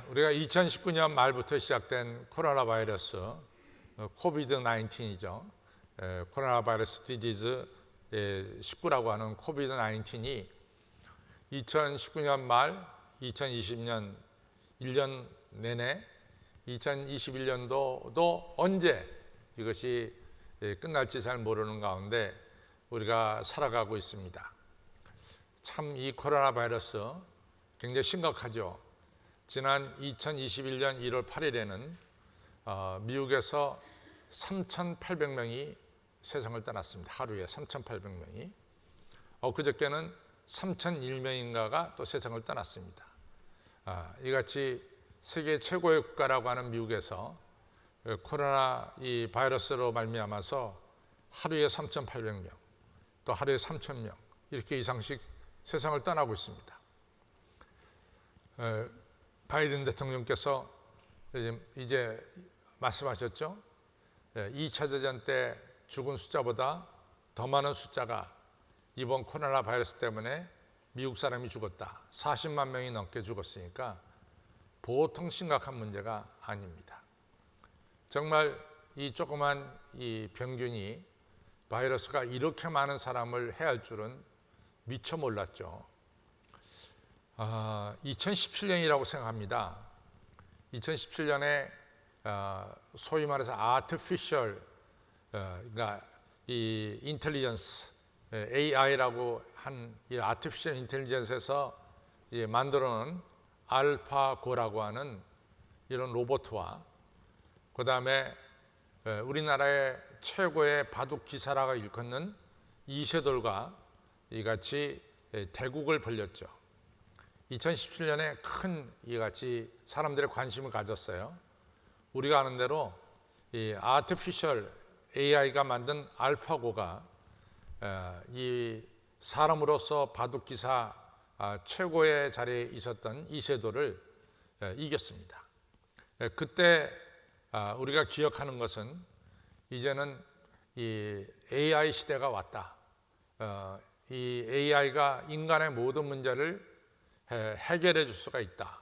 우리가 2019년 말부터 시작된 코로나 바이러스, 코비드 19이죠. 코로나 바이러스 디지즈 19라고 하는 코비드 19이 2019년 말, 2020년 1년 내내, 2021년도도 언제 이것이 끝날지 잘 모르는 가운데 우리가 살아가고 있습니다. 참 이 코로나 바이러스 굉장히 심각하죠. 지난 2021년 1월 8일에는 미국에서 3,800명이 세상을 떠났습니다. 하루에 3,800명이. 그저께는 3,001명인가가 또 세상을 떠났습니다. 이같이 세계 최고의 국가라고 하는 미국에서 코로나 이 바이러스로 말미암아서 하루에 3,800명, 또 하루에 3,000명 이렇게 이상씩 세상을 떠나고 있습니다. 바이든 대통령께서 이제 말씀하셨죠. 2차 대전 때 죽은 숫자보다 더 많은 숫자가 이번 코로나 바이러스 때문에 미국 사람이 죽었다. 40만 명이 넘게 죽었으니까 보통 심각한 문제가 아닙니다. 정말 이 조그만 이 병균이 바이러스가 이렇게 많은 사람을 해할 줄은 미처 몰랐죠. 2017년이라고 생각합니다. 2017년에 소위 말해서 아티피셜, 그러니까 이 인텔리전스, AI라고 한 이 아티피셜 인텔리전스에서 만들어놓은 알파고라고 하는 이런 로봇과 그 다음에 우리나라의 최고의 바둑 기사라고 일컫는 이세돌과 이같이 대국을 벌였죠. 2017년에 큰 이같이 사람들의 관심을 가졌어요. 우리가 아는 대로 이 아티피셜 AI가 만든 알파고가 이 사람으로서 바둑 기사 최고의 자리에 있었던 이세돌을 이겼습니다. 그때 우리가 기억하는 것은 이제는 이 AI 시대가 왔다. 이 AI가 인간의 모든 문제를 해결해 줄 수가 있다.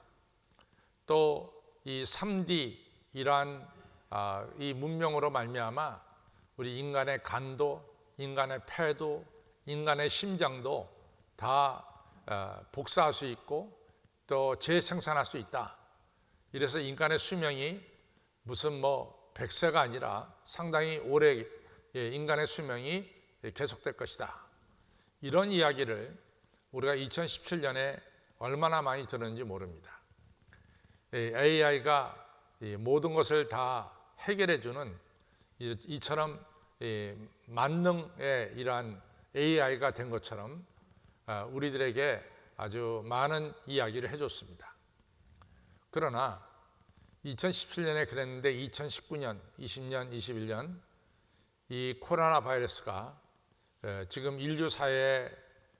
또 이 3D 이러한 이 문명으로 말미암아 우리 인간의 간도, 인간의 폐도, 인간의 심장도 다 복사할 수 있고 또 재생산할 수 있다. 이래서 인간의 수명이 무슨 100세가 아니라 상당히 오래 인간의 수명이 계속될 것이다. 이런 이야기를 우리가 2017년에 얼마나 많이 들었는지 모릅니다. AI가 모든 것을 다 해결해 주는 이처럼 만능의 이러한 AI가 된 것처럼 우리들에게 아주 많은 이야기를 해줬습니다. 그러나 2017년에 그랬는데 2019년, 20년, 21년 이 코로나 바이러스가 지금 인류 사회에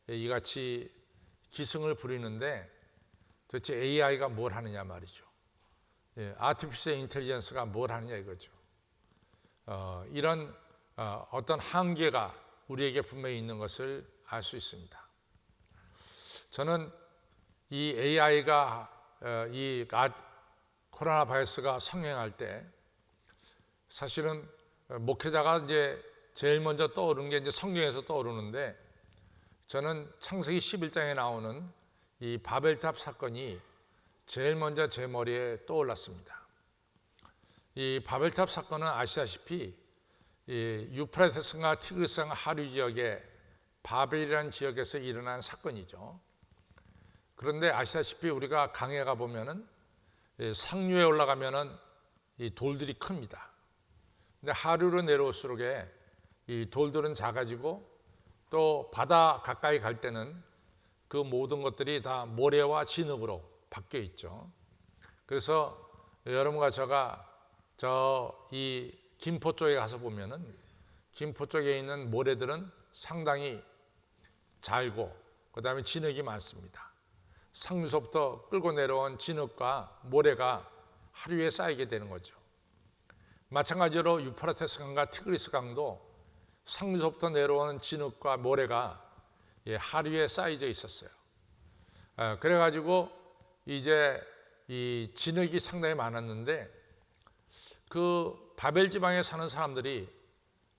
이같이 기승을 부리는데 도대체 AI가 뭘 하느냐 말이죠. 아티피셜 인텔리전스가 뭘 하느냐 이거죠. 이런 어떤 한계가 우리에게 분명히 있는 것을 알 수 있습니다. 저는 이 AI가 이 코로나 바이러스가 성행할 때 사실은 목회자가 이제 제일 먼저 떠오르는 게 이제 성경에서 떠오르는데 저는 창세기 11장에 나오는 이 바벨탑 사건이 제일 먼저 제 머리에 떠올랐습니다. 이 바벨탑 사건은 아시다시피 이 유프라테스강 티그리스강 하류 지역의 바벨이라는 지역에서 일어난 사건이죠. 그런데 아시다시피 우리가 강에 가 보면은 상류에 올라가면은 이 돌들이 큽니다. 근데 하류로 내려올수록 이 돌들은 작아지고 또 바다 가까이 갈 때는 그 모든 것들이 다 모래와 진흙으로 바뀌어 있죠. 그래서 여러분과 제가 이 김포 쪽에 가서 보면은 김포 쪽에 있는 모래들은 상당히 잘고 그다음에 진흙이 많습니다. 상류서부터 끌고 내려온 진흙과 모래가 하류에 쌓이게 되는 거죠. 마찬가지로 유프라테스 강과 티그리스 강도 상류서부터 내려오는 진흙과 모래가 하류에 쌓여져 있었어요. 그래가지고 이제 이 진흙이 상당히 많았는데 그 바벨 지방에 사는 사람들이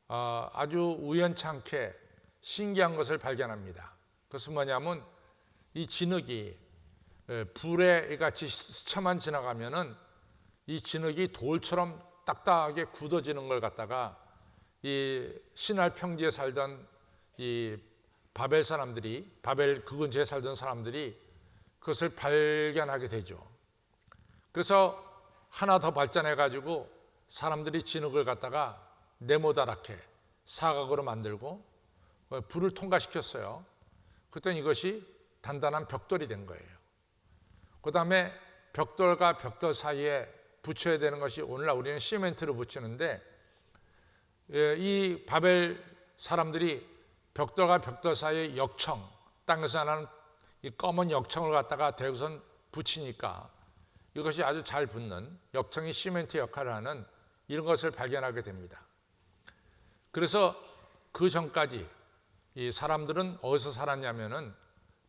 아주 우연찮게 신기한 것을 발견합니다. 그것은 뭐냐면 이 진흙이 불에 같이 스쳐만 지나가면은 이 진흙이 돌처럼 딱딱하게 굳어지는 걸 갖다가 이 시날 평지에 살던 이 바벨 사람들이, 바벨 그 근처에 살던 사람들이 그것을 발견하게 되죠. 그래서 하나 더 발전해 가지고 사람들이 진흙을 갖다가 네모다랗게 사각으로 만들고 불을 통과시켰어요. 그랬더니 이것이 단단한 벽돌이 된 거예요. 그 다음에 벽돌과 벽돌 사이에 붙여야 되는 것이 오늘날 우리는 시멘트를 붙이는데 이 바벨 사람들이 벽돌과 벽돌 사이에 역청, 땅에서 나는 이 검은 역청을 갖다가 대우선 붙이니까 이것이 아주 잘 붙는, 역청이 시멘트 역할을 하는 이런 것을 발견하게 됩니다. 그래서 그 전까지 이 사람들은 어디서 살았냐면은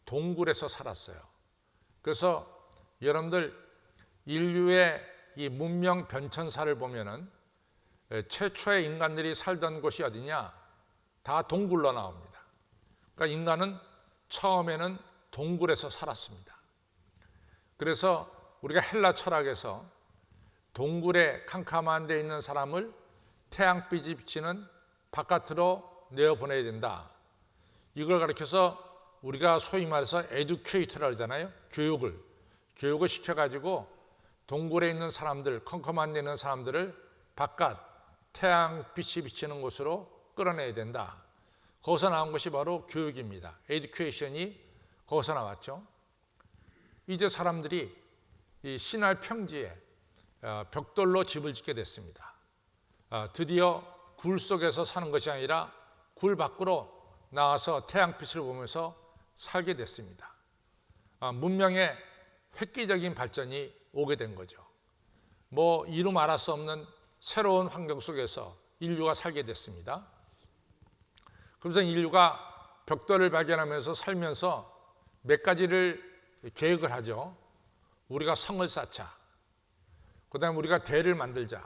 동굴에서 살았어요. 그래서 여러분들 인류의 이 문명 변천사를 보면은 최초의 인간들이 살던 곳이 어디냐? 다 동굴로 나옵니다. 그러니까 인간은 처음에는 동굴에서 살았습니다. 그래서 우리가 헬라 철학에서 동굴에 캄캄한 데 있는 사람을 태양빛이 비치는 바깥으로 내어보내야 된다. 이걸 가르쳐서 우리가 소위 말해서 에듀케이터라고 하잖아요. 교육을 시켜가지고 동굴에 있는 사람들, 컴컴한 데 있는 사람들을 바깥 태양빛이 비치는 곳으로 끌어내야 된다. 거기서 나온 것이 바로 교육입니다. 에듀케이션이 거기서 나왔죠. 이제 사람들이 이 시날 평지에 벽돌로 집을 짓게 됐습니다. 드디어 굴 속에서 사는 것이 아니라 굴 밖으로 나와서 태양빛을 보면서 살게 됐습니다. 문명의 획기적인 발전이 오게 된 거죠. 뭐 이루 말할 수 없는 새로운 환경 속에서 인류가 살게 됐습니다. 그래서 인류가 벽돌을 발견하면서 살면서 몇 가지를 계획을 하죠. 우리가 성을 쌓자. 그 다음에 우리가 대를 만들자.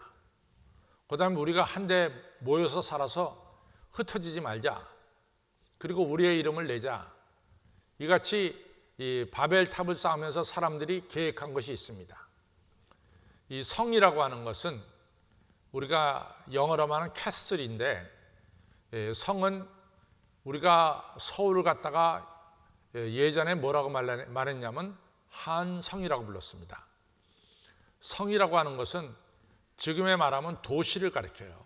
그 다음에 우리가 한데 모여서 살아서 흩어지지 말자. 그리고 우리의 이름을 내자. 이같이 이 바벨탑을 쌓으면서 사람들이 계획한 것이 있습니다. 이 성이라고 하는 것은 우리가 영어로 말하는 캐슬인데, 성은 우리가 서울을 갖다가 예전에 뭐라고 말했냐면 한성이라고 불렀습니다. 성이라고 하는 것은 지금에 말하면 도시를 가리켜요.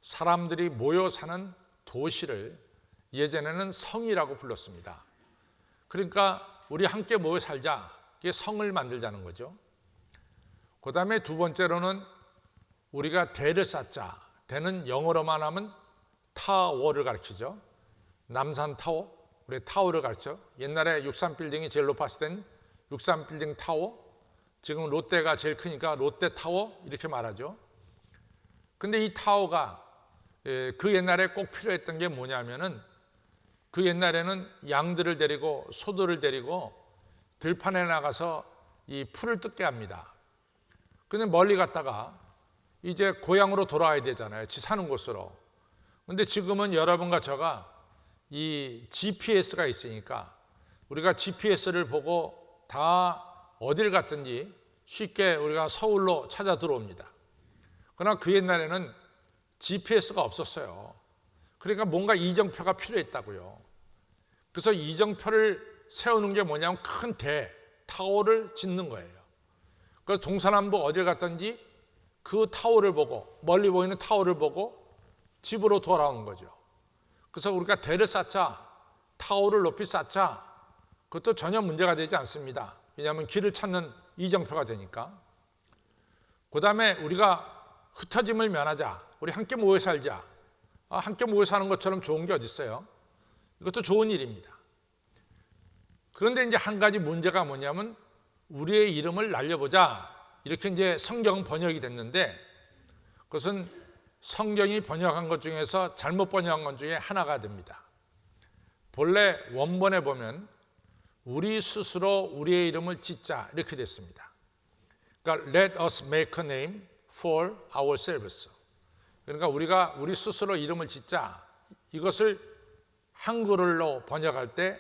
사람들이 모여 사는 도시를 예전에는 성이라고 불렀습니다. 그러니까 우리 함께 모여 살자. 이게 성을 만들자는 거죠. 그 다음에 두 번째로는 우리가 대를 쌓자. 대는 영어로만 하면 타워를 가리키죠. 남산 타워, 우리 타워를 가르쳐. 옛날에 63빌딩이 제일 높았을 땐 63빌딩 타워, 지금 롯데가 제일 크니까 롯데 타워 이렇게 말하죠. 근데 이 타워가 그 옛날에 꼭 필요했던 게 뭐냐면은 그 옛날에는 양들을 데리고 소들을 데리고 들판에 나가서 이 풀을 뜯게 합니다. 근데 멀리 갔다가 이제 고향으로 돌아와야 되잖아요. 지 사는 곳으로. 근데 지금은 여러분과 저가 이 GPS가 있으니까 우리가 GPS를 보고 다 어딜 갔든지 쉽게 우리가 서울로 찾아 들어옵니다. 그러나 그 옛날에는 GPS가 없었어요. 그러니까 뭔가 이정표가 필요했다고요. 그래서 이정표를 세우는 게 뭐냐면 큰 타워를 짓는 거예요. 그래서 동서남북 어딜 갔든지 그 타워를 보고, 멀리 보이는 타워를 보고 집으로 돌아온 거죠. 그래서 우리가 대를 쌓자, 타워를 높이 쌓자, 그것도 전혀 문제가 되지 않습니다. 왜냐하면 길을 찾는 이정표가 되니까. 그 다음에 우리가 흩어짐을 면하자, 우리 함께 모여 살자. 함께 모여 사는 것처럼 좋은 게 어디 있어요? 이것도 좋은 일입니다. 그런데 이제 한 가지 문제가 뭐냐면 우리의 이름을 날려보자. 이렇게 이제 성경 번역이 됐는데 그것은 성경이 번역한 것 중에서 잘못 번역한 것 중에 하나가 됩니다. 본래 원본에 보면 우리 스스로 우리의 이름을 짓자 이렇게 됐습니다. 그러니까 let us make a name for ourselves. 그러니까 우리가 우리 스스로 이름을 짓자. 이것을 한글로 번역할 때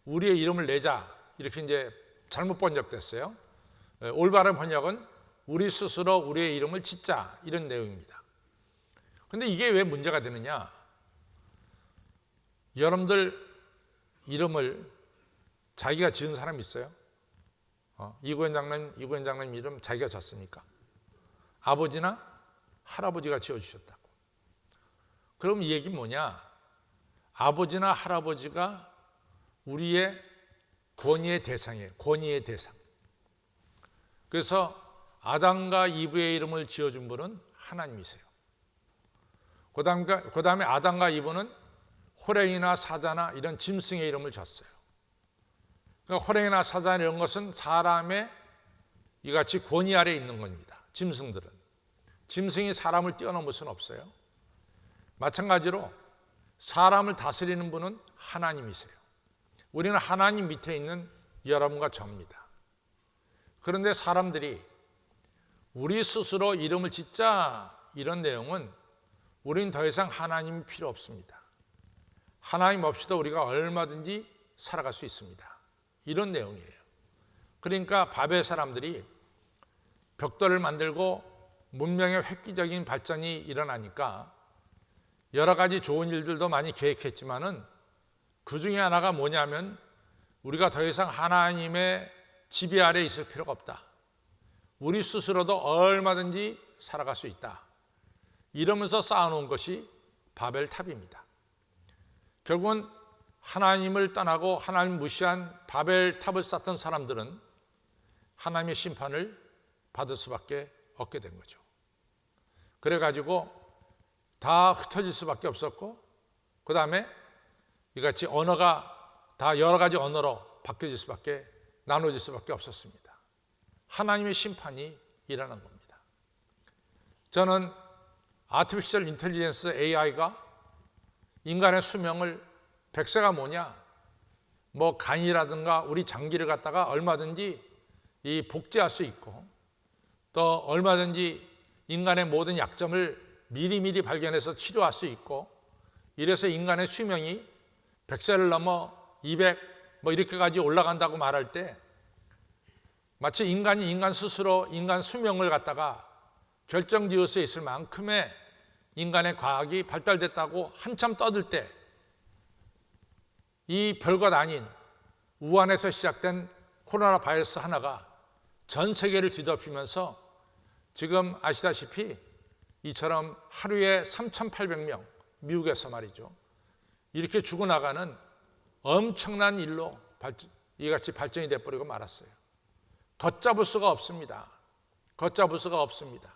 우리의 이름을 내자. 이렇게 이제 잘못 번역됐어요. 올바른 번역은 우리 스스로 우리의 이름을 짓자. 이런 내용입니다. 근데 이게 왜 문제가 되느냐? 여러분들 이름을 자기가 지은 사람 있어요? 이구현 장로님 이름 자기가 졌습니까? 아버지나 할아버지가 지어주셨다고. 그럼 이 얘기는 뭐냐? 아버지나 할아버지가 우리의 권위의 대상이에요. 권위의 대상. 그래서 아담과 이브의 이름을 지어준 분은 하나님이세요. 그 다음에 아담과 이브는 호랭이나 사자나 이런 짐승의 이름을 졌어요. 그러니까 호랭이나 사자 이런 것은 사람의 이같이 권위 아래에 있는 겁니다. 짐승들은. 짐승이 사람을 뛰어넘을 수는 없어요. 마찬가지로 사람을 다스리는 분은 하나님이세요. 우리는 하나님 밑에 있는 여러분과 저입니다. 그런데 사람들이 우리 스스로 이름을 짓자 이런 내용은 우리는 더 이상 하나님이 필요 없습니다. 하나님 없이도 우리가 얼마든지 살아갈 수 있습니다. 이런 내용이에요. 그러니까 바벨 사람들이 벽돌을 만들고 문명의 획기적인 발전이 일어나니까 여러 가지 좋은 일들도 많이 계획했지만은 그 중에 하나가 뭐냐면 우리가 더 이상 하나님의 지배 아래 있을 필요가 없다. 우리 스스로도 얼마든지 살아갈 수 있다. 이러면서 쌓아놓은 것이 바벨탑입니다. 결국은 하나님을 떠나고 하나님 무시한 바벨탑을 쌓던 사람들은 하나님의 심판을 받을 수밖에 없게 된 거죠. 그래가지고 다 흩어질 수밖에 없었고 그 다음에 이같이 언어가 다 여러 가지 언어로 바뀌어질 수밖에 나눠질 수밖에 없었습니다. 하나님의 심판이 일어난 겁니다. 저는 아티피셜 인텔리전스 AI가 인간의 수명을 100세가 뭐냐? 뭐 간이라든가 우리 장기를 갖다가 얼마든지 이 복제할 수 있고 또 얼마든지 인간의 모든 약점을 미리미리 발견해서 치료할 수 있고 이래서 인간의 수명이 100세를 넘어 200 뭐 이렇게까지 올라간다고 말할 때 마치 인간이 인간 스스로 인간 수명을 갖다가 결정지을 수 있을 만큼의 인간의 과학이 발달됐다고 한참 떠들 때 이 별것 아닌 우한에서 시작된 코로나 바이러스 하나가 전 세계를 뒤덮이면서 지금 아시다시피 이처럼 하루에 3,800명 미국에서 말이죠. 이렇게 죽어나가는 엄청난 일로 이같이 발전이 돼버리고 말았어요. 걷잡을 수가 없습니다. 걷잡을 수가 없습니다.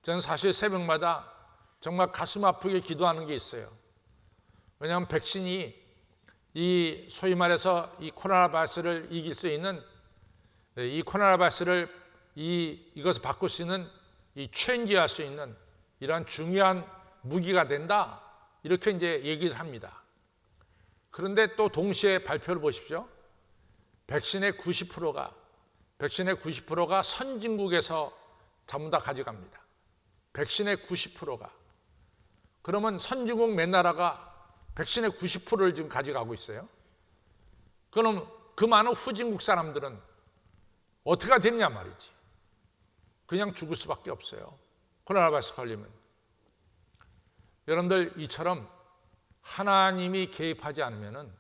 저는 사실 새벽마다 정말 가슴 아프게 기도하는 게 있어요. 왜냐하면 백신이 이 소위 말해서 이 코로나 바이러스를 이길 수 있는 이 코로나 바이러스를 이것을 바꿀 수 있는 이 체인지할 수 있는 이러한 중요한 무기가 된다. 이렇게 이제 얘기를 합니다. 그런데 또 동시에 발표를 보십시오. 백신의 90%가 선진국에서 전부 다 가져갑니다. 백신의 90%가. 그러면 선진국 몇 나라가 백신의 90%를 지금 가져가고 있어요. 그럼 그 많은 후진국 사람들은 어떻게 되느냐 말이지. 그냥 죽을 수밖에 없어요. 코로나 바이러스 걸리면. 여러분들 이처럼 하나님이 개입하지 않으면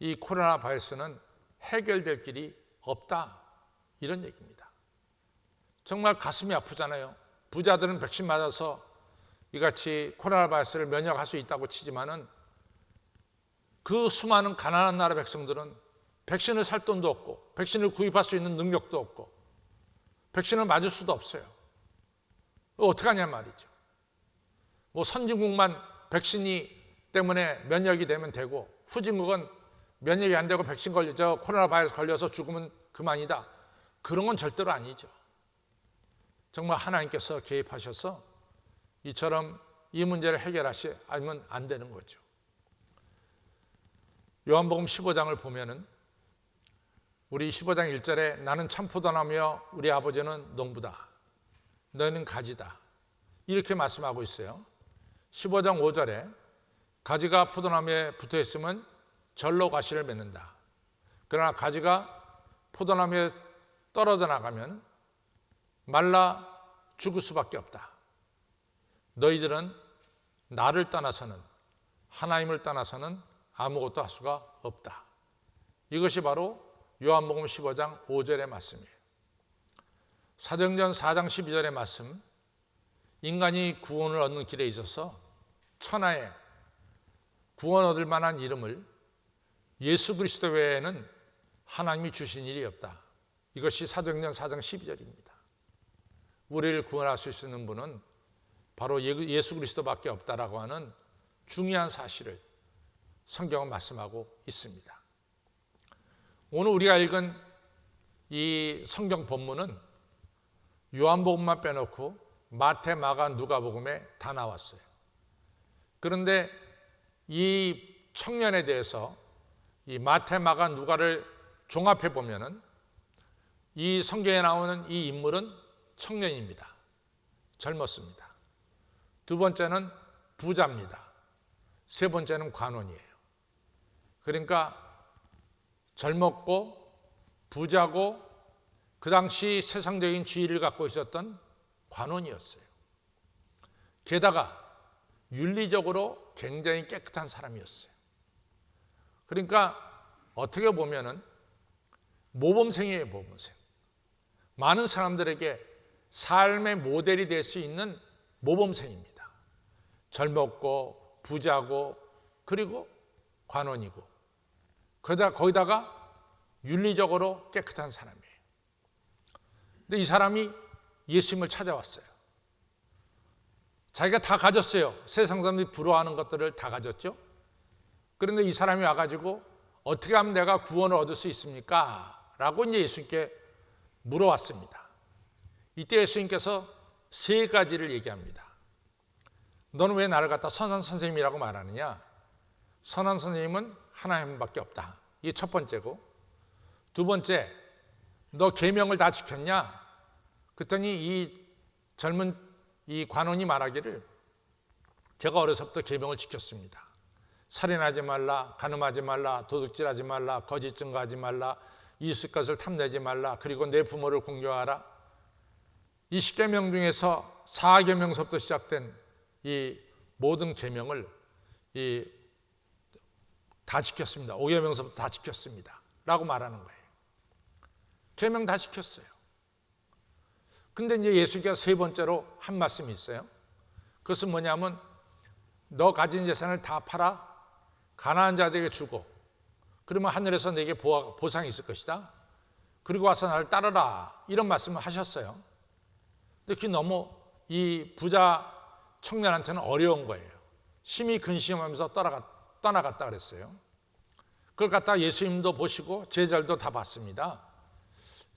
이 코로나 바이러스는 해결될 길이 없다. 이런 얘기입니다. 정말 가슴이 아프잖아요. 부자들은 백신 맞아서 이같이 코로나 바이러스를 면역할 수 있다고 치지만은 그 수많은 가난한 나라 백성들은 백신을 살 돈도 없고 백신을 구입할 수 있는 능력도 없고 백신을 맞을 수도 없어요. 어떻게 하냐 말이죠. 뭐 선진국만 백신이 때문에 면역이 되면 되고 후진국은 면역이 안 되고 백신 걸려서 코로나 바이러스 걸려서 죽으면 그만이다. 그런 건 절대로 아니죠. 정말 하나님께서 개입하셔서 이처럼 이 문제를 해결하시면 안 되는 거죠. 요한복음 15장을 보면은 우리 15장 1절에 나는 참포도나무여 우리 아버지는 농부다. 너희는 가지다. 이렇게 말씀하고 있어요. 15장 5절에 가지가 포도나무에 붙어 있으면 절로 가시를 맺는다. 그러나 가지가 포도나무에 떨어져 나가면 말라 죽을 수밖에 없다. 너희들은 나를 떠나서는, 하나님을 떠나서는 아무것도 할 수가 없다. 이것이 바로 요한복음 15장 5절의 말씀이에요. 사도행전 4장 12절의 말씀, 인간이 구원을 얻는 길에 있어서 천하에 구원 얻을 만한 이름을 예수 그리스도 외에는 하나님이 주신 일이 없다. 이것이 사도행전 4장 12절입니다. 우리를 구원할 수 있는 분은 바로 예수 그리스도밖에 없다라고 하는 중요한 사실을 성경은 말씀하고 있습니다. 오늘 우리가 읽은 이 성경 본문은 요한복음만 빼놓고 마태, 마가, 누가복음에 다 나왔어요. 그런데 이 청년에 대해서 이 마태, 마가, 누가를 종합해 보면은 이 성경에 나오는 이 인물은 청년입니다. 젊었습니다. 두 번째는 부자입니다. 세 번째는 관원이에요. 그러니까 젊었고 부자고 그 당시 세상적인 지위를 갖고 있었던 관원이었어요. 게다가 윤리적으로 굉장히 깨끗한 사람이었어요. 그러니까 어떻게 보면은 모범생이에요, 모범생. 많은 사람들에게 삶의 모델이 될 수 있는 모범생입니다. 젊었고 부자고 그리고 관원이고 거기다가 윤리적으로 깨끗한 사람이에요. 근데 이 사람이 예수님을 찾아왔어요. 자기가 다 가졌어요. 세상 사람들이 부러워하는 것들을 다 가졌죠. 그런데 이 사람이 와가지고 어떻게 하면 내가 구원을 얻을 수 있습니까? 라고 이제 예수님께 물어왔습니다. 이때 예수님께서 세 가지를 얘기합니다. 너는 왜 나를 갖다 선한 선생님이라고 말하느냐? 선한 선생님은 하나님밖에 없다. 이게 첫 번째고, 두 번째, 너 계명을 다 지켰냐? 그랬더니 이 젊은 이 관원이 말하기를 제가 어려서부터 계명을 지켰습니다. 살인하지 말라, 간음하지 말라, 도둑질하지 말라, 거짓 증거하지 말라, 이웃의 것을 탐내지 말라, 그리고 내 부모를 공경하라. 이 10계명 중에서 4계명서부터 시작된 이 모든 계명을 다 지켰습니다. 5계명서부터 다 지켰습니다. 라고 말하는 거예요. 계명 다 지켰어요. 근데 이제 예수께서 세 번째로 한 말씀이 있어요. 그것은 뭐냐면 너 가진 재산을 다 팔아 가난한 자들에게 주고 그러면 하늘에서 내게 보상이 있을 것이다. 그리고 와서 나를 따르라. 이런 말씀을 하셨어요. 근데 그게 너무 이 부자 청년한테는 어려운 거예요. 심히 근심하면서 떠나갔다 그랬어요. 그걸 갖다가 예수님도 보시고 제자들도 다 봤습니다.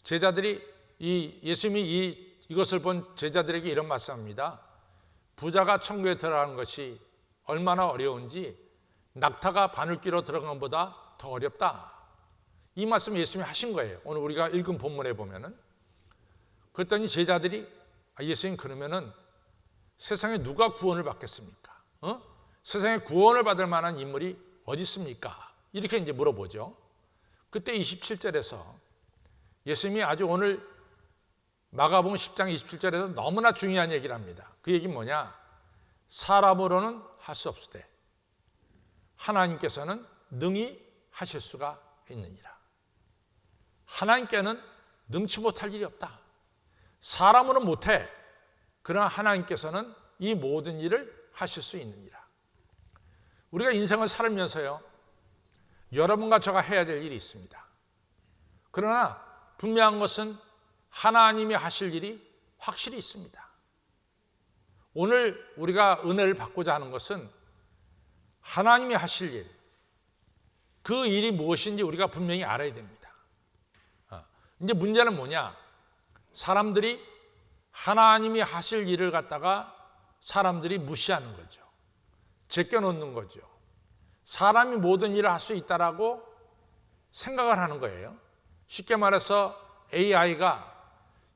제자들이 예수님이 이것을 본 제자들에게 이런 말씀합니다. 부자가 천국에 들어가는 것이 얼마나 어려운지 낙타가 바늘귀로 들어간 것보다 더 어렵다. 이 말씀 예수님이 하신 거예요. 오늘 우리가 읽은 본문에 보면은. 그랬더니 제자들이 예수님 그러면은 세상에 누가 구원을 받겠습니까? 세상에 구원을 받을 만한 인물이 어디 있습니까? 이렇게 이제 물어보죠. 그때 27절에서 예수님이 아주 오늘 마가복음 10장 27절에서 너무나 중요한 얘기를 합니다. 그 얘기는 뭐냐? 사람으로는 할 수 없으되 하나님께서는 능히 하실 수가 있느니라. 하나님께는 능치 못할 일이 없다. 사람으로는 못해. 그러나 하나님께서는 이 모든 일을 하실 수 있느니라. 우리가 인생을 살면서요, 여러분과 저가 해야 될 일이 있습니다. 그러나 분명한 것은 하나님이 하실 일이 확실히 있습니다. 오늘 우리가 은혜를 받고자 하는 것은 하나님이 하실 일, 그 일이 무엇인지 우리가 분명히 알아야 됩니다. 이제 문제는 뭐냐? 사람들이 하나님이 하실 일을 갖다가 사람들이 무시하는 거죠. 제껴놓는 거죠. 사람이 모든 일을 할 수 있다라고 생각을 하는 거예요. 쉽게 말해서 AI가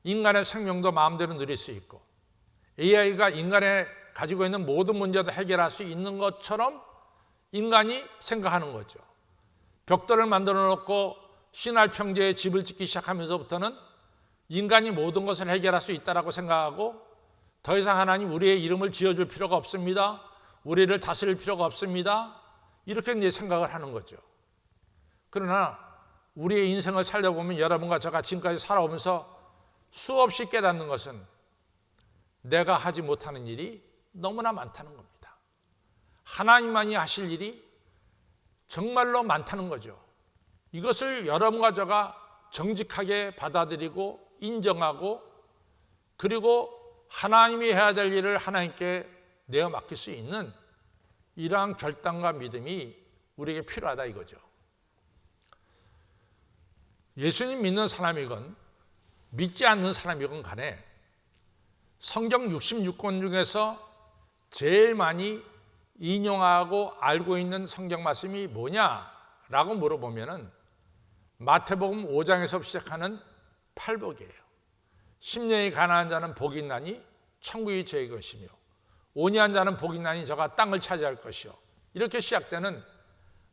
인간의 생명도 마음대로 누릴 수 있고 AI가 인간의 가지고 있는 모든 문제도 해결할 수 있는 것처럼 인간이 생각하는 거죠. 벽돌을 만들어 놓고 신할 평지에 집을 짓기 시작하면서부터는 인간이 모든 것을 해결할 수 있다고 생각하고 더 이상 하나님 우리의 이름을 지어줄 필요가 없습니다. 우리를 다스릴 필요가 없습니다. 이렇게 이제 생각을 하는 거죠. 그러나 우리의 인생을 살려보면 여러분과 저가 지금까지 살아오면서 수없이 깨닫는 것은 내가 하지 못하는 일이 너무나 많다는 겁니다. 하나님만이 하실 일이 정말로 많다는 거죠. 이것을 여러분과 저가 정직하게 받아들이고 인정하고 그리고 하나님이 해야 될 일을 하나님께 내어 맡길 수 있는 이러한 결단과 믿음이 우리에게 필요하다 이거죠. 예수님 믿는 사람이건 믿지 않는 사람이건 간에 성경 66권 중에서 제일 많이 인용하고 알고 있는 성경 말씀이 뭐냐라고 물어보면은 마태복음 5장에서 시작하는 팔복이에요. 심령이 가난한 자는 복이 있나니 천국이 저희 것이며 온유한 자는 복이 있나니 저가 땅을 차지할 것이요. 이렇게 시작되는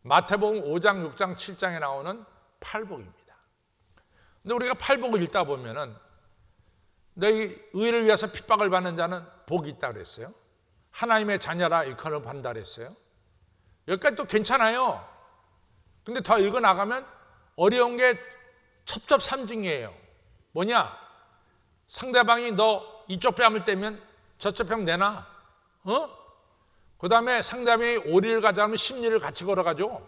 마태복음 5장, 6장, 7장에 나오는 팔복입니다. 근데 우리가 팔복을 읽다 보면은 너희 의를 위해서 핍박을 받는 자는 복이 있다 그랬어요. 하나님의 자녀라 일컬음을 받는다 그랬어요. 여기까지 또 괜찮아요. 근데 더 읽어 나가면 어려운 게 첩첩산중이에요. 뭐냐? 상대방이 너 이쪽 뺨을 떼면 저쪽 뺨 내놔. 그 다음에 상대방이 오리를 가자면 십리를 같이 걸어가죠.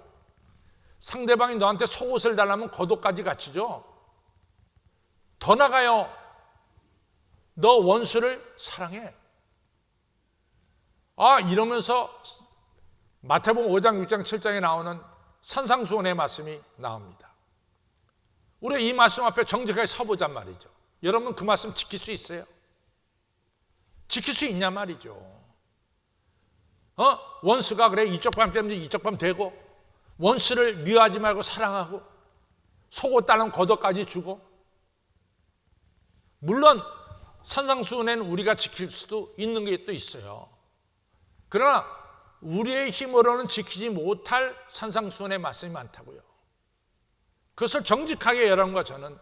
상대방이 너한테 속옷을 달라면 겉옷까지 같이 줘. 더 나가요. 너 원수를 사랑해. 이러면서 마태복음 5장, 6장, 7장에 나오는 산상수훈의 말씀이 나옵니다. 우리가 이 말씀 앞에 정직하게 서보잔 말이죠. 여러분 그 말씀 지킬 수 있어요? 지킬 수 있냐 말이죠. 원수가 그래 이쪽 뺨 때문에 이쪽 뺨 대고 원수를 미워하지 말고 사랑하고 속옷 달라면 겉옷까지 주고 물론 산상수훈에는 우리가 지킬 수도 있는 게 또 있어요. 그러나 우리의 힘으로는 지키지 못할 산상수훈의 말씀이 많다고요. 그것을 정직하게 여러분과 저는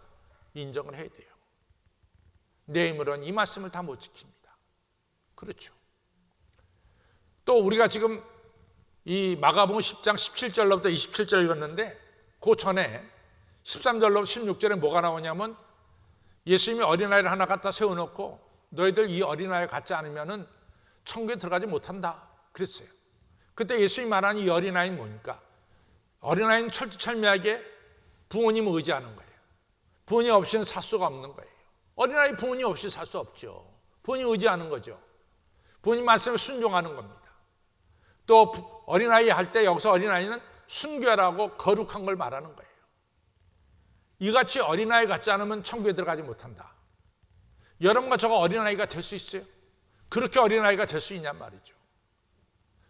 인정을 해야 돼요. 내 힘으로는 이 말씀을 다 못 지킵니다. 그렇죠. 또 우리가 지금 이 마가복음 10장 17절로부터 27절 읽었는데 그 전에 13절로 16절에 뭐가 나오냐면 예수님이 어린아이를 하나 갖다 세워놓고 너희들 이 어린아이 갖지 않으면 천국에 들어가지 못한다 그랬어요. 그때 예수님이 말하는 이 어린아이는 뭡니까? 어린아이는 철두철미하게 부모님을 의지하는 거예요. 부모님 없이는 살 수가 없는 거예요. 어린아이 부모님 없이 살 수 없죠. 부모님 의지하는 거죠. 부모님 말씀에 순종하는 겁니다. 또 어린아이 할 때 여기서 어린아이는 순결하고 거룩한 걸 말하는 거예요. 이같이 어린아이 같지 않으면 천국에 들어가지 못한다. 여러분과 저가 어린아이가 될 수 있어요? 그렇게 어린아이가 될 수 있냔 말이죠.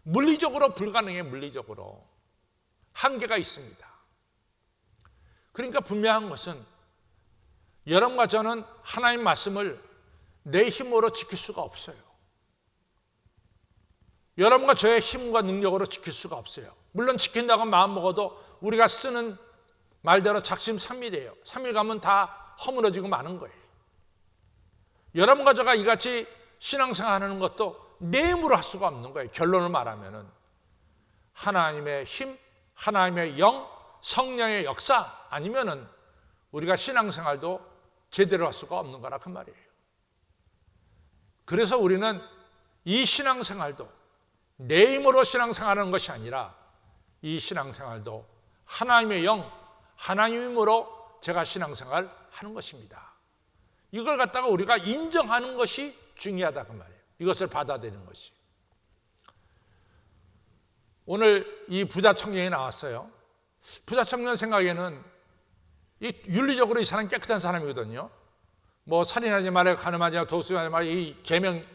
물리적으로 불가능해요. 물리적으로 한계가 있습니다. 그러니까 분명한 것은 여러분과 저는 하나님 말씀을 내 힘으로 지킬 수가 없어요. 여러분과 저의 힘과 능력으로 지킬 수가 없어요. 물론 지킨다고 마음먹어도 우리가 쓰는 말대로 작심삼일이에요. 3일 가면 다 허물어지고 마는 거예요. 여러분과 저가 이같이 신앙생활하는 것도 내 힘으로 할 수가 없는 거예요. 결론을 말하면은 하나님의 힘, 하나님의 영, 성령의 역사 아니면은 우리가 신앙생활도 제대로 할 수가 없는 거라 그 말이에요. 그래서 우리는 이 신앙생활도 내 힘으로 신앙생활하는 것이 아니라 이 신앙생활도 하나님의 영, 하나님의 힘으로 제가 신앙생활 하는 것입니다. 이걸 갖다가 우리가 인정하는 것이 중요하다 그 말이에요. 이것을 받아들이는 것이. 오늘 이 부자 청년이 나왔어요. 부자 청년 생각에는 윤리적으로 이 사람이 깨끗한 사람이거든요. 뭐 살인하지 말아요, 간음하지 말아요, 도둑질하지 말아요. 이 계명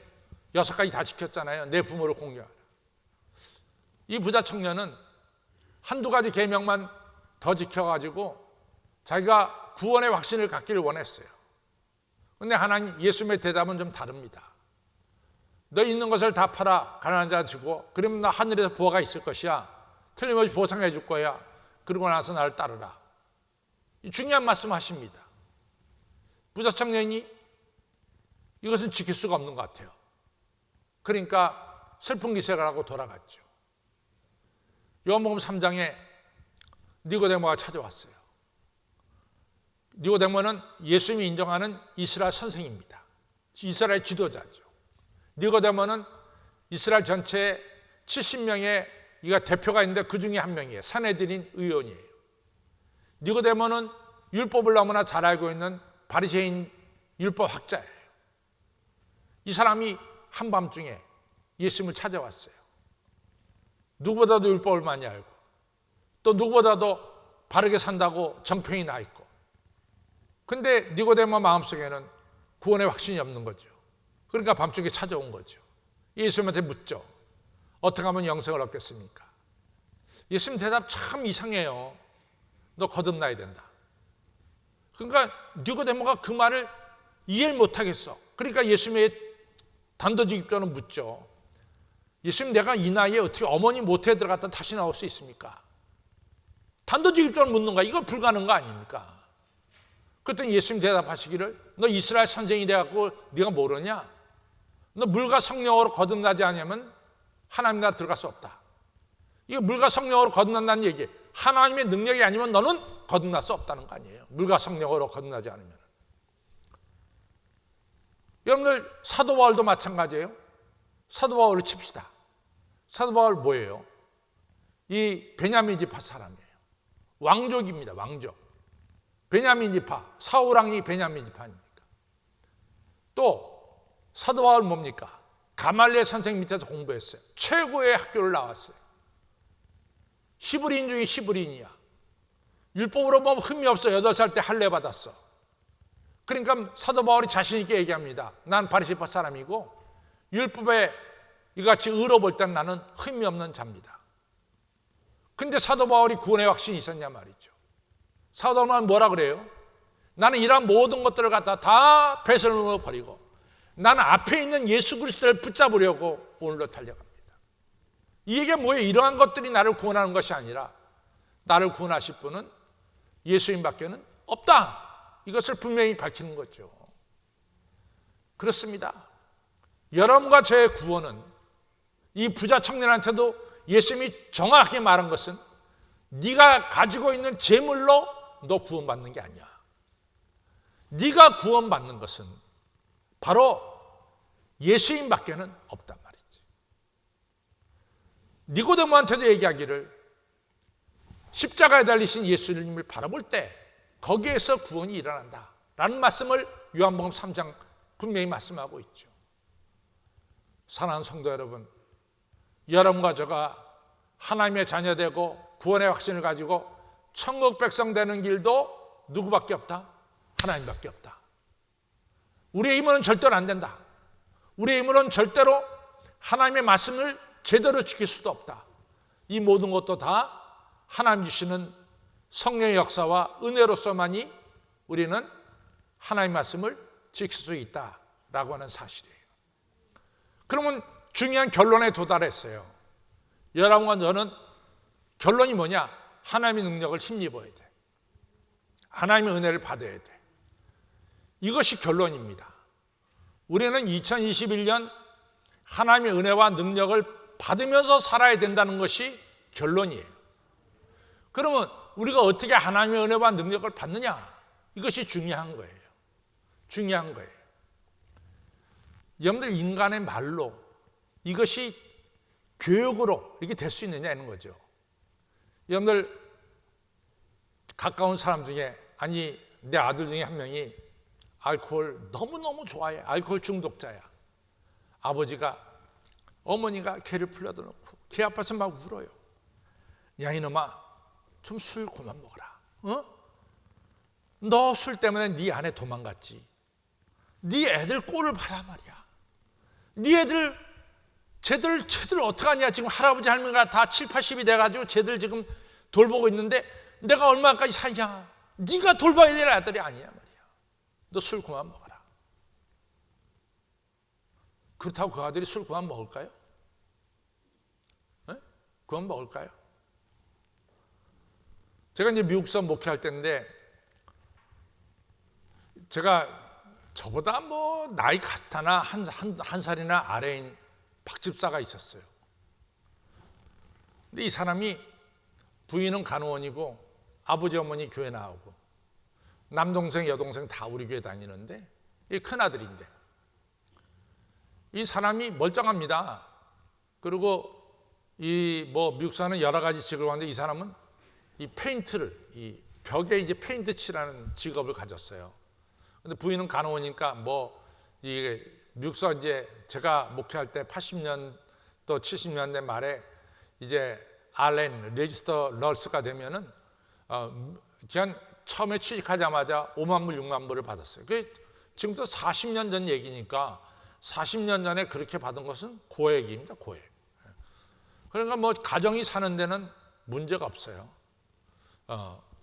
6가지 다 지켰잖아요. 내 부모를 공경하라. 이 부자 청년은 한두 가지 계명만 더 지켜가지고 자기가 구원의 확신을 갖기를 원했어요. 근데 하나님, 예수님의 대답은 좀 다릅니다. 너 있는 것을 다 팔아 가난한 자 주고, 그러면 나 하늘에서 보화가 있을 것이야. 틀림없이 보상해 줄 거야. 그러고 나서 나를 따르라. 중요한 말씀 하십니다. 부자 청년이 이것은 지킬 수가 없는 것 같아요. 그러니까 슬픈 기색을 하고 돌아갔죠. 요한복음 3장에 니고데모가 찾아왔어요. 니고데모는 예수님이 인정하는 이스라엘 선생입니다. 이스라엘 지도자죠. 니고데모는 이스라엘 전체에 70명의 이가 대표가 있는데 그 중에 한 명이에요. 산헤드린 의원이에요. 니고데모는 율법을 너무나 잘 알고 있는 바리새인 율법 학자예요. 이 사람이 한밤중에 예수님을 찾아왔어요. 누구보다도 율법을 많이 알고, 또 누구보다도 바르게 산다고 정평이 나 있고, 근데 니고데모 마음속에는 구원의 확신이 없는 거죠. 그러니까 밤중에 찾아온 거죠. 예수님한테 묻죠. 어떻게 하면 영생을 얻겠습니까? 예수님 대답 참 이상해요. 너 거듭나야 된다. 그러니까 니고데모가 그 말을 이해를 못하겠어. 그러니까 예수님의 단도직입적으로 묻죠. 예수님, 내가 이 나이에 어떻게 어머니 모태에 들어갔다 다시 나올 수 있습니까? 단도직입적으로 묻는 거야. 이거 불가능한 거 아닙니까? 그랬더니 예수님 대답하시기를, 너 이스라엘 선생이 돼갖고 네가 모르냐? 너 물과 성령으로 거듭나지 않으면 하나님 나라 들어갈 수 없다. 이거 물과 성령으로 거듭난다는 얘기, 하나님의 능력이 아니면 너는 거듭날 수 없다는 거 아니에요. 물과 성령으로 거듭나지 않으면. 여러분들, 사도 바울도 마찬가지예요. 사도 바울을 칩시다. 사도 바울 뭐예요? 이 베냐민 지파 사람이에요. 왕족입니다. 왕족. 베냐민 지파, 사울 왕이 베냐민 지파입니까? 또 사도 바울 뭡니까? 가말리엘 선생 밑에서 공부했어요. 최고의 학교를 나왔어요. 히브리인 중에 히브리인이야. 율법으로 보면 흠이 없어. 8살 때 할례 받았어. 그러니까 사도 바울이 자신 있게 얘기합니다. 난 바리새파 사람이고 율법에 이같이 의로 볼 때는 나는 흠이 없는 자입니다. 근데 사도 바울이 구원의 확신이 있었냐 말이죠. 사도 바울은 뭐라 그래요? 나는 이러한 모든 것들을 갖다 다 배설물로 버리고 나는 앞에 있는 예수 그리스도를 붙잡으려고 오늘로 달려갑니다. 이 얘기가 뭐예요? 이러한 것들이 나를 구원하는 것이 아니라 나를 구원하실 분은 예수님밖에는 없다. 이것을 분명히 밝히는 거죠. 그렇습니다. 여러분과 저의 구원은 이 부자 청년한테도 예수님이 정확하게 말한 것은 네가 가지고 있는 재물로 너 구원받는 게 아니야. 네가 구원받는 것은 바로 예수님밖에는 없단 말이지. 니고데모한테도 얘기하기를 십자가에 달리신 예수님을 바라볼 때 거기에서 구원이 일어난다 라는 말씀을 요한복음 3장 분명히 말씀하고 있죠. 사랑하는 성도 여러분, 여러분과 저가 하나님의 자녀되고 구원의 확신을 가지고 천국 백성 되는 길도 누구밖에 없다? 하나님밖에 없다. 우리의 힘으로는 절대로 안 된다. 우리의 힘으로는 절대로 하나님의 말씀을 제대로 지킬 수도 없다. 이 모든 것도 다 하나님 주시는 성령의 역사와 은혜로서만이 우리는 하나님의 말씀을 지킬 수 있다라고 하는 사실이에요. 그러면 중요한 결론에 도달했어요. 여러분과 저는 결론이 뭐냐? 하나님의 능력을 힘입어야 돼. 하나님의 은혜를 받아야 돼. 이것이 결론입니다. 우리는 2021년 하나님의 은혜와 능력을 받으면서 살아야 된다는 것이 결론이에요. 그러면 우리가 어떻게 하나님의 은혜와 능력을 받느냐? 이것이 중요한 거예요. 중요한 거예요. 여러분들, 인간의 말로 이것이 교육으로 이렇게 될 수 있느냐는 거죠. 여러분들, 가까운 사람 중에, 아니 내 아들 중에 한 명이 알코올 너무너무 좋아해. 알코올 중독자야. 아버지가, 어머니가 걔를 불러다 놓고 걔 앞에서 막 울어요. 야, 이놈아, 좀 술 그만 먹어라. 너 술 때문에 네 아내 도망갔지. 네 애들 꼴을 봐라 말이야. 네 애들 쟤들 어떡하냐. 지금 할아버지 할머니가 다 7, 80이 돼가지고 쟤들 지금 돌보고 있는데 내가 얼마까지 사냐. 네가 돌봐야 될 아들이 아니야 말이야. 너 술 그만 먹어라. 그렇다고 그 아들이 술 그만 먹을까요? 네? 그만 먹을까요? 제가 이제 미국서 목회할 때인데, 제가 저보다 뭐 나이 같아나 한 살이나 아래인 박집사가 있었어요. 근데 이 사람이 부인은 간호원이고 아버지 어머니 교회 나오고 남동생 여동생 다 우리 교회 다니는데, 이 큰아들인데 이 사람이 멀쩡합니다. 그리고 이 뭐 미국사는 여러 가지 직업을 하는데, 이 사람은 이 페인트를, 이 벽에 이제 페인트 칠하는 직업을 가졌어요. 근데 부인은 간호원이니까 뭐 이게 미국서 이제 제가 목회할 때 80년 또 70년대 말에 이제 RN 레지스터 널스가 되면은 그냥 처음에 취직하자마자 5만 불 6만 불을 받았어요. 그게 지금부터 40년 전 얘기니까 40년 전에 그렇게 받은 것은 고액입니다. 고액. 그러니까 뭐 가정이 사는 데는 문제가 없어요.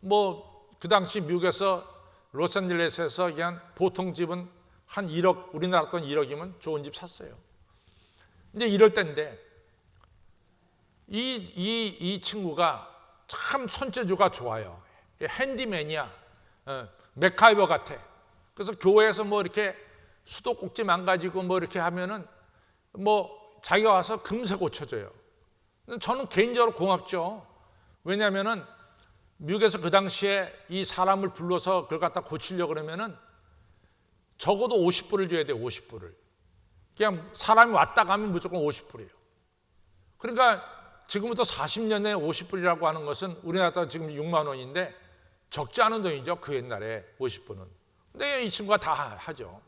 뭐 그 당시 미국에서 로스앤젤레스에서 그냥 보통 집은 한 1억, 우리나라 돈 1억이면 좋은 집 샀어요. 이제 이럴 때인데 이 친구가 참 손재주가 좋아요. 핸디맨이야. 맥가이버 같아. 그래서 교회에서 뭐 이렇게 수도꼭지 망가지고 뭐 이렇게 하면은 뭐 자기가 와서 금세 고쳐줘요. 저는 개인적으로 고맙죠. 왜냐하면은 미국에서 그 당시에 이 사람을 불러서 그걸 갖다 고치려고 그러면은 적어도 50불을 줘야 돼요. 50불을. 그냥 사람이 왔다 가면 무조건 50불이에요. 그러니까 지금부터 40년 내에 50불이라고 하는 것은 우리나라 지금 6만 원인데 적지 않은 돈이죠. 그 옛날에 50불은. 근데 이 친구가 다 하죠.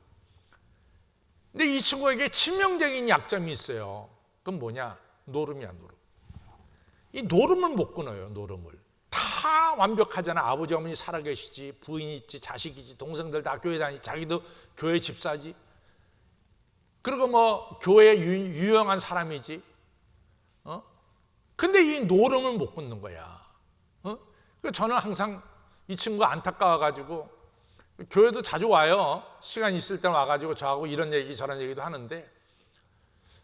근데 이 친구에게 치명적인 약점이 있어요. 그건 뭐냐? 노름이야, 노름. 이 노름을 못 끊어요. 노름을. 다 완벽하잖아. 아버지 어머니 살아계시지, 부인이 있지, 자식이 있지, 동생들 다 교회 다니지, 자기도 교회 집사지, 그리고 뭐 교회에 유용한 사람이지. 근데 이 노름을 못 끊는 거야. 그래서 저는 항상 이 친구가 안타까워가지고 교회도 자주 와요. 시간 있을 때 와가지고 저하고 이런 얘기 저런 얘기도 하는데,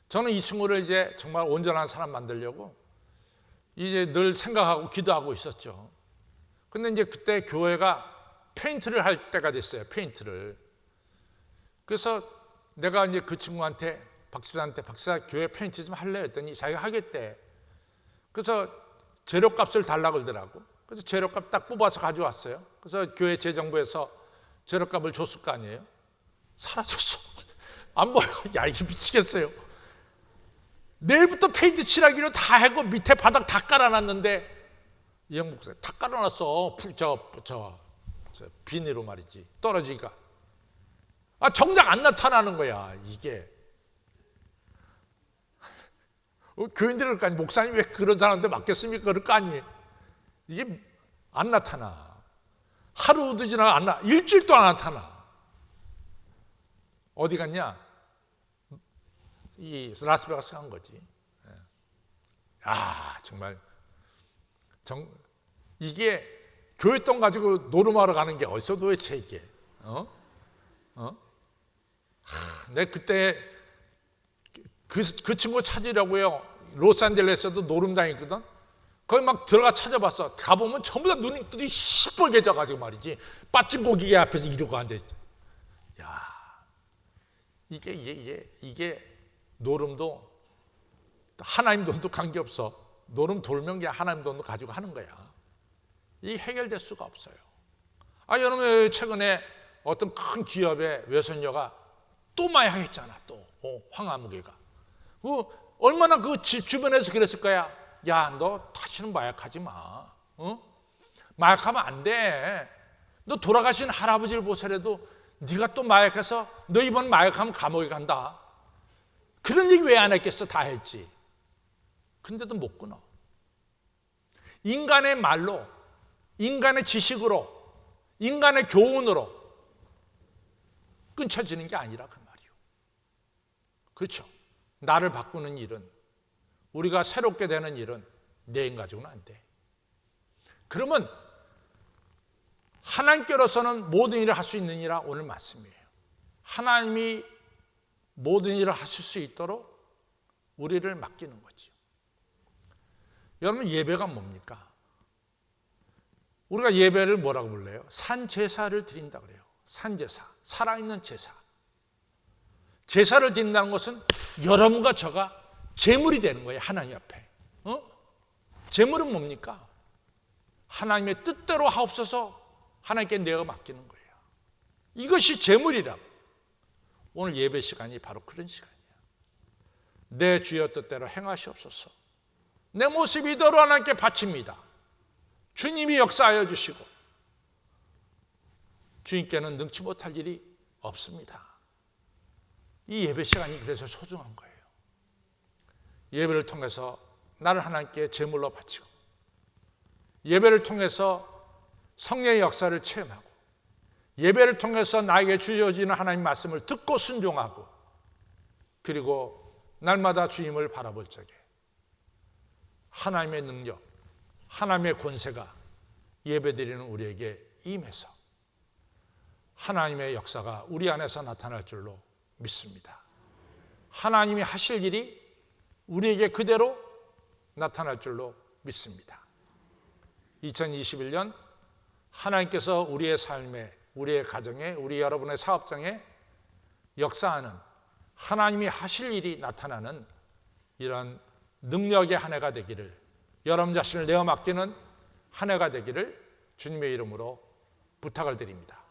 저는 이 친구를 이제 정말 온전한 사람 만들려고 이제 늘 생각하고 기도하고 있었죠. 근데 이제 그때 교회가 페인트를 할 때가 됐어요. 페인트를. 그래서 내가 이제 그 친구한테, 박지사한테, 박지사 교회 페인트 좀 할래 했더니 자기가 하겠대. 그래서 재료값을 달라고 그러더라고. 그래서 재료값 딱 뽑아서 가져왔어요. 그래서 교회 재정부에서 재료값을 줬을 거 아니에요. 사라졌어. 안 보여. 야, 이게 미치겠어요. 내일부터 페인트 칠하기로 다 하고 밑에 바닥 다 깔아놨는데, 이 형 목사님 다 깔아놨어. 비닐로 말이지. 떨어지니까. 정작 안 나타나는 거야, 이게. 교인들이 그럴 거 아니, 목사님 왜 그런 사람한테 맡겼습니까? 그럴 거 아니에요. 이게 안 나타나. 하루도 지나가 안 나타나. 일주일도 안 나타나. 어디 갔냐? 이 라스베가스 간 거지. 정말 이게 교회 돈 가지고 노름하러 가는 게 어디서 도대체 이게? 내가 그때 그 친구 찾으려고요. 로스앤젤레스에도 노름당했거든. 거기 막 들어가 찾아봤어. 가보면 전부 다 눈이 시뻘게 져가지고 말이지. 빠진고기계 앞에서 이러고 앉아 있어. 야, 이게 노름도 하나님 돈도 관계없어. 노름 돌면 그냥 하나님 돈도 가지고 하는 거야. 이 해결될 수가 없어요. 여러분, 최근에 어떤 큰 기업의 외손녀가 또 마약했잖아. 또 황아무개가. 얼마나 그 집 주변에서 그랬을 거야. 야, 너 다시는 마약하지 마. 마약하면 안 돼. 너 돌아가신 할아버지를 보더라도 네가 또 마약해서 너 이번 마약하면 감옥에 간다. 그런 얘기 왜 안 했겠어? 다 했지. 근데도 못 끊어. 인간의 말로, 인간의 지식으로, 인간의 교훈으로 끊쳐지는 게 아니라 그 말이요. 그렇죠. 나를 바꾸는 일은, 우리가 새롭게 되는 일은 내 인 가지고는 안 돼. 그러면 하나님께로서는 모든 일을 할 수 있는 이라 오늘 말씀이에요. 하나님이 모든 일을 하실 수 있도록 우리를 맡기는 거죠. 여러분, 예배가 뭡니까? 우리가 예배를 뭐라고 불러요? 산제사를 드린다 그래요. 산제사, 살아있는 제사. 제사를 드린다는 것은 여러분과 저가 제물이 되는 거예요. 하나님 앞에. 제물은 뭡니까? 하나님의 뜻대로 하옵소서, 하나님께 내어 맡기는 거예요. 이것이 제물이라고. 오늘 예배 시간이 바로 그런 시간이에요. 내 주여 뜻대로 행하시옵소서. 내 모습 이대로 하나님께 바칩니다. 주님이 역사하여 주시고 주님께는 능치 못할 일이 없습니다. 이 예배 시간이 그래서 소중한 거예요. 예배를 통해서 나를 하나님께 제물로 바치고, 예배를 통해서 성령의 역사를 체험하고, 예배를 통해서 나에게 주어지는 하나님 말씀을 듣고 순종하고, 그리고 날마다 주님을 바라볼 적에 하나님의 능력, 하나님의 권세가 예배드리는 우리에게 임해서 하나님의 역사가 우리 안에서 나타날 줄로 믿습니다. 하나님이 하실 일이 우리에게 그대로 나타날 줄로 믿습니다. 2021년 하나님께서 우리의 삶에, 우리의 가정에, 우리 여러분의 사업장에 역사하는, 하나님이 하실 일이 나타나는 이런 능력의 한 해가 되기를, 여러분 자신을 내어 맡기는 한 해가 되기를 주님의 이름으로 부탁을 드립니다.